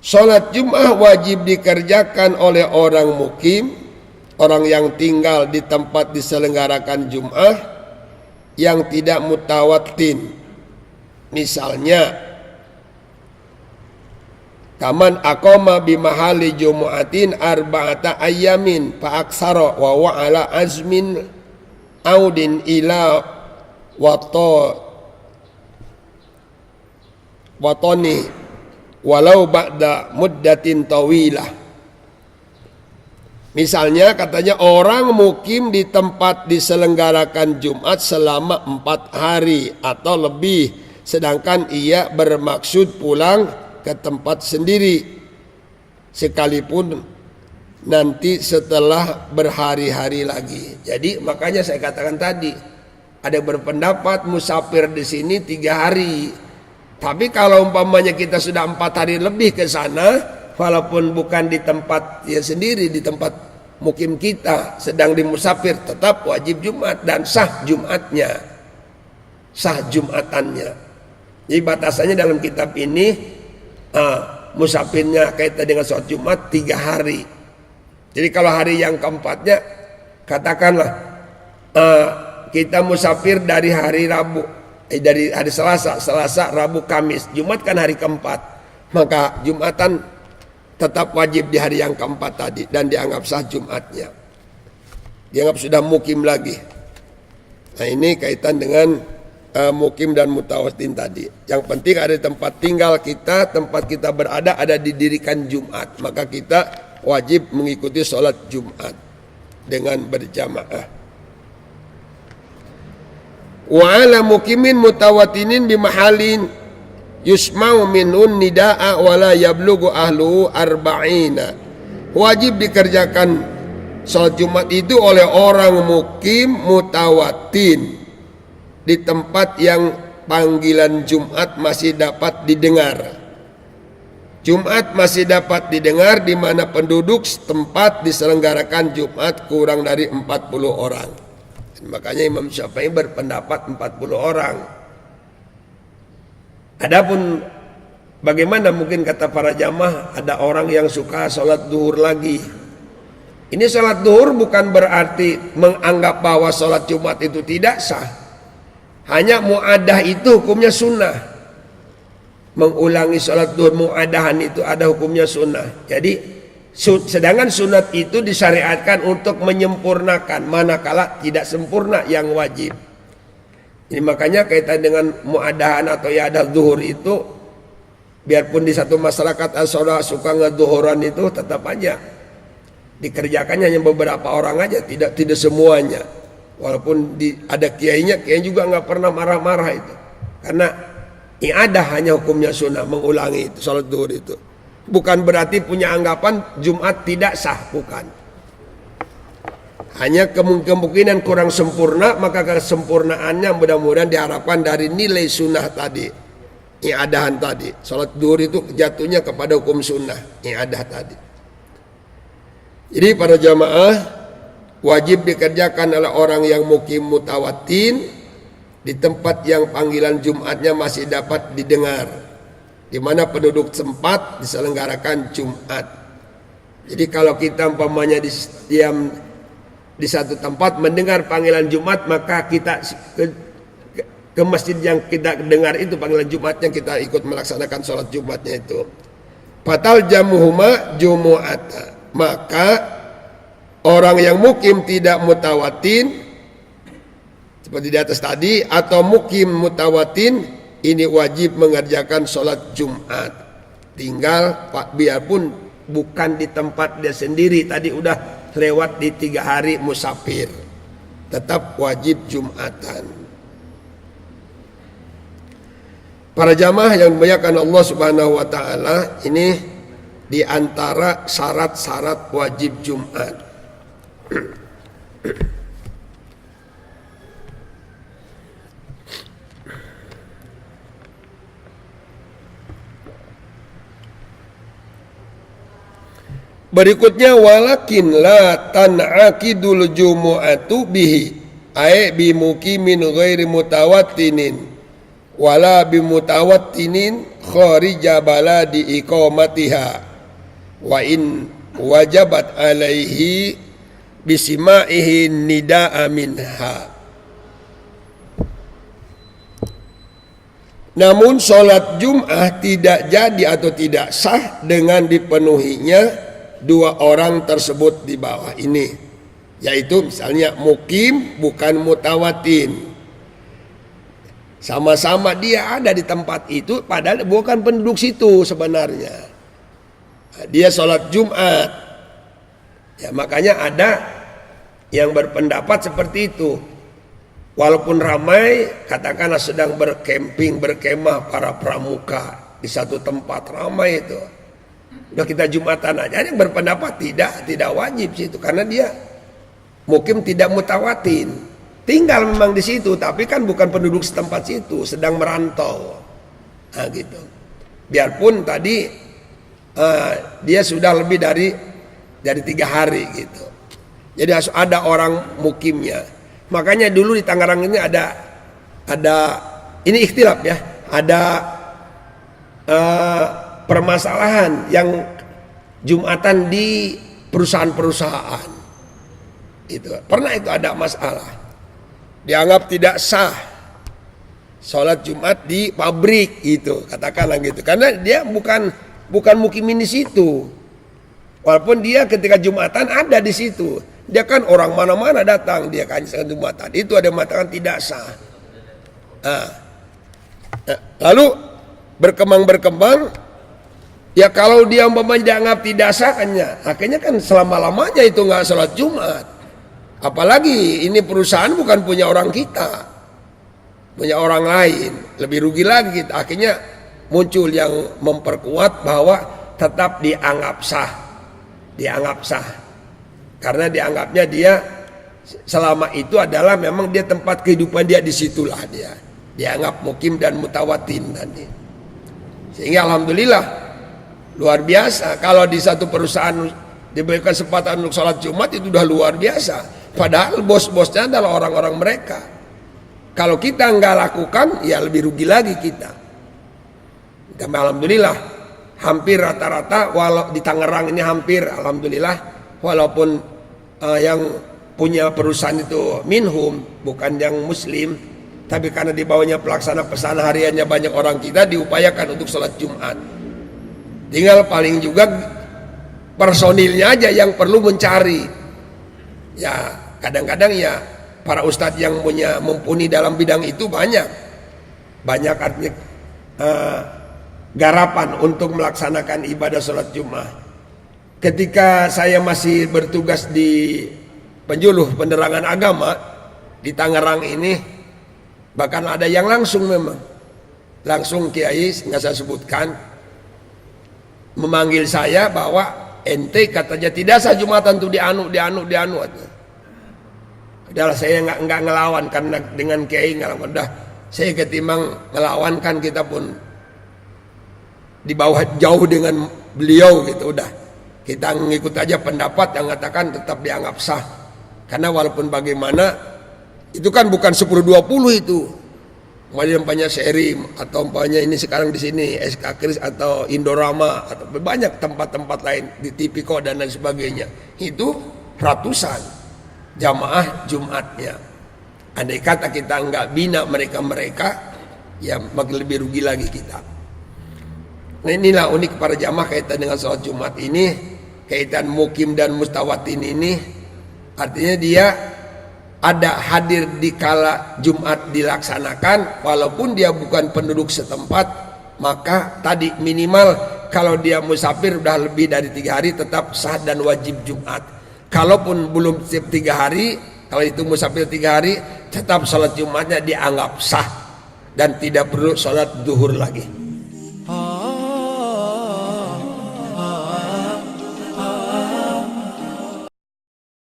Salat Jum'ah wajib dikerjakan oleh orang mukim, orang yang tinggal di tempat diselenggarakan Jum'ah, yang tidak mutawatin. Misalnya, kaman aqama bimahali jumu'atin arba'ata ayyamin fa aksara wa ala azmin audin ila watoni walau ba'da muddatin tawilah. Misalnya katanya orang mukim di tempat diselenggarakan Jumat selama 4 hari atau lebih, sedangkan ia bermaksud pulang ke tempat sendiri, sekalipun nanti setelah berhari-hari lagi. Jadi makanya saya katakan tadi, ada berpendapat musafir di sini 3 hari. Tapi kalau umpamanya kita sudah 4 hari lebih ke sana, walaupun bukan di tempat ya sendiri, di tempat mukim kita, sedang di musafir, tetap wajib Jumat dan sah Jumatnya, sah Jumatannya. Jadi batasannya dalam kitab ini, musafirnya kaitan dengan sholat Jumat 3 hari. Jadi kalau hari yang keempatnya, katakanlah kita musafir dari hari Rabu, dari hari Selasa, Rabu, Kamis, Jumat kan hari keempat, maka Jumatan tetap wajib di hari yang keempat tadi dan dianggap sah Jumatnya, dianggap sudah mukim lagi. Nah ini kaitan dengan mukim dan mutawatin tadi. Yang penting ada tempat tinggal kita, tempat kita berada ada didirikan Jumat, maka kita wajib mengikuti sholat Jumat dengan berjamaah. Wa ala mukimin mutawatinin bimahalin yusma'u minun nida'a wala yablughu ahlu arba'ina. Wajib dikerjakan salat Jumat itu oleh orang mukim mutawatin di tempat yang panggilan Jumat masih dapat didengar. Jumat masih dapat didengar di mana penduduk setempat diselenggarakan Jumat kurang dari 40 orang. Makanya Imam Syafi'i berpendapat 40 orang. Adapun bagaimana mungkin kata para jamaah, ada orang yang suka sholat duhur lagi. Ini sholat duhur bukan berarti menganggap bahwa sholat Jumat itu tidak sah. Hanya mu'adah itu hukumnya sunnah. Mengulangi sholat duhur mu'adahan itu ada hukumnya sunnah. Jadi sedangkan sunat itu disyariatkan untuk menyempurnakan, manakala tidak sempurna yang wajib. Ini makanya kaitan dengan mu'adahan atau iadah zuhur itu, biarpun di satu masyarakat as-sholah suka ngeduhuran itu, tetap aja dikerjakannya hanya beberapa orang aja, tidak semuanya. Walaupun ada kiainya juga nggak pernah marah-marah itu, karena iadah hanya hukumnya sunnah, mengulangi itu sholat zuhur itu. Bukan berarti punya anggapan Jumat tidak sah, bukan. Hanya kemungkinan kurang sempurna, maka kesempurnaannya mudah-mudahan diharapkan dari nilai sunnah tadi, i'adahan tadi. Salat duhur itu jatuhnya kepada hukum sunnah, i'adah tadi. Jadi para jamaah wajib dikerjakan oleh orang yang mukim mutawatin di tempat yang panggilan Jumatnya masih dapat didengar, di mana penduduk sempat diselenggarakan Jumat. Jadi kalau kita umpamanya diam di satu tempat mendengar panggilan Jumat, maka kita ke masjid yang kita dengar itu panggilan Jumatnya, kita ikut melaksanakan sholat Jumatnya itu. Fatal jamuhuma jumu'ata, maka orang yang mukim tidak mutawatin seperti di atas tadi, atau mukim mutawatin, ini wajib mengerjakan sholat Jumat. Tinggal biarpun bukan di tempat dia sendiri, tadi udah lewat di 3 hari musafir, tetap wajib Jumatan. Para jamaah yang dimuliakan Allah Subhanahu wa taala, ini di antara syarat-syarat wajib Jumat. Berikutnya, walakin la tan'aqidul jumu'atu bihi ay bi mukimin ghairi mutawattinin wala bimutawattinin kharija baladi iqamatiha wa in wajabat alaihi bisimaihi nida'a minha. Namun sholat Jum'ah tidak jadi atau tidak sah dengan dipenuhinya dua orang tersebut di bawah ini, yaitu misalnya mukim bukan mutawatin. Sama-sama dia ada di tempat itu padahal bukan penduduk situ sebenarnya. Dia sholat Jumat. Ya, makanya ada yang berpendapat seperti itu. Walaupun ramai, katakanlah sedang berkemping, berkemah para pramuka di satu tempat ramai itu. Udah kita Jumatan aja, yang berpendapat tidak wajib situ karena dia mukim tidak mutawatin. Tinggal memang di situ, tapi kan bukan penduduk setempat situ, sedang merantau. Nah, gitu. Biarpun tadi dia sudah lebih dari 3 hari gitu. Jadi harus ada orang mukimnya. Makanya dulu di Tangerang ini ada ini ikhtilaf ya, ada permasalahan yang Jumatan di perusahaan-perusahaan. Itu pernah itu ada masalah. Dianggap tidak sah sholat Jumat di pabrik gitu, katakanlah gitu. Karena dia bukan mukimin di situ. Walaupun dia ketika Jumatan ada di situ. Dia kan orang mana-mana datang, dia kan Jumatan. Itu ada yang mengatakan tidak sah. Lalu berkembang, ya kalau dia dianggap tidak sah akhirnya kan selama-lamanya itu nggak sholat Jumat. Apalagi ini perusahaan bukan punya orang kita, punya orang lain, lebih rugi lagi kita. Akhirnya muncul yang memperkuat bahwa tetap dianggap sah. Karena dianggapnya dia selama itu adalah memang dia tempat kehidupan dia, disitulah dia dianggap mukim dan mutawatin tadi. Sehingga alhamdulillah luar biasa kalau di satu perusahaan diberikan kesempatan untuk sholat Jumat itu udah luar biasa. Padahal bos-bosnya adalah orang-orang mereka. Kalau kita nggak lakukan ya lebih rugi lagi kita. Dan alhamdulillah hampir rata-rata walau di Tangerang ini hampir alhamdulillah. Walaupun yang punya perusahaan itu minhum, bukan yang muslim, tapi karena di bawahnya pelaksana pesanan hariannya banyak orang kita, diupayakan untuk sholat Jumat. Tinggal paling juga personilnya aja yang perlu mencari. Ya kadang-kadang ya para ustadz yang mumpuni dalam bidang itu banyak artinya garapan untuk melaksanakan ibadah sholat Jumat. Ketika saya masih bertugas di penjuluh penerangan agama di Tangerang ini, bahkan ada yang langsung kiai nggak saya sebutkan memanggil saya bahwa ente katanya tidak sah Jumatan tuh dianu. Adalah saya nggak ngelawan karena dengan kiai ngelawan, dah saya ketimbang ngelawan kan kita pun di bawah jauh dengan beliau gitu, udah. Kita ngikut aja pendapat yang mengatakan tetap dianggap sah. Karena walaupun bagaimana itu kan bukan 10-20 itu. Umpamanya seri atau umpamanya ini sekarang di sini SK Kris atau Indorama atau banyak tempat-tempat lain di Tipiko dan lain sebagainya. Itu ratusan jamaah Jumatnya. Andai kata kita nggak bina mereka, ya makin lebih rugi lagi kita. Nah inilah unik para jamaah kaitan dengan sholat Jumat ini. Kaitan mukim dan mustawatin ini artinya dia ada hadir di kala Jumat dilaksanakan walaupun dia bukan penduduk setempat, maka tadi minimal kalau dia musafir udah lebih dari 3 hari tetap sah dan wajib Jumat. Kalaupun belum 3 hari, kalau itu musafir 3 hari tetap sholat Jumatnya dianggap sah dan tidak perlu sholat duhur lagi.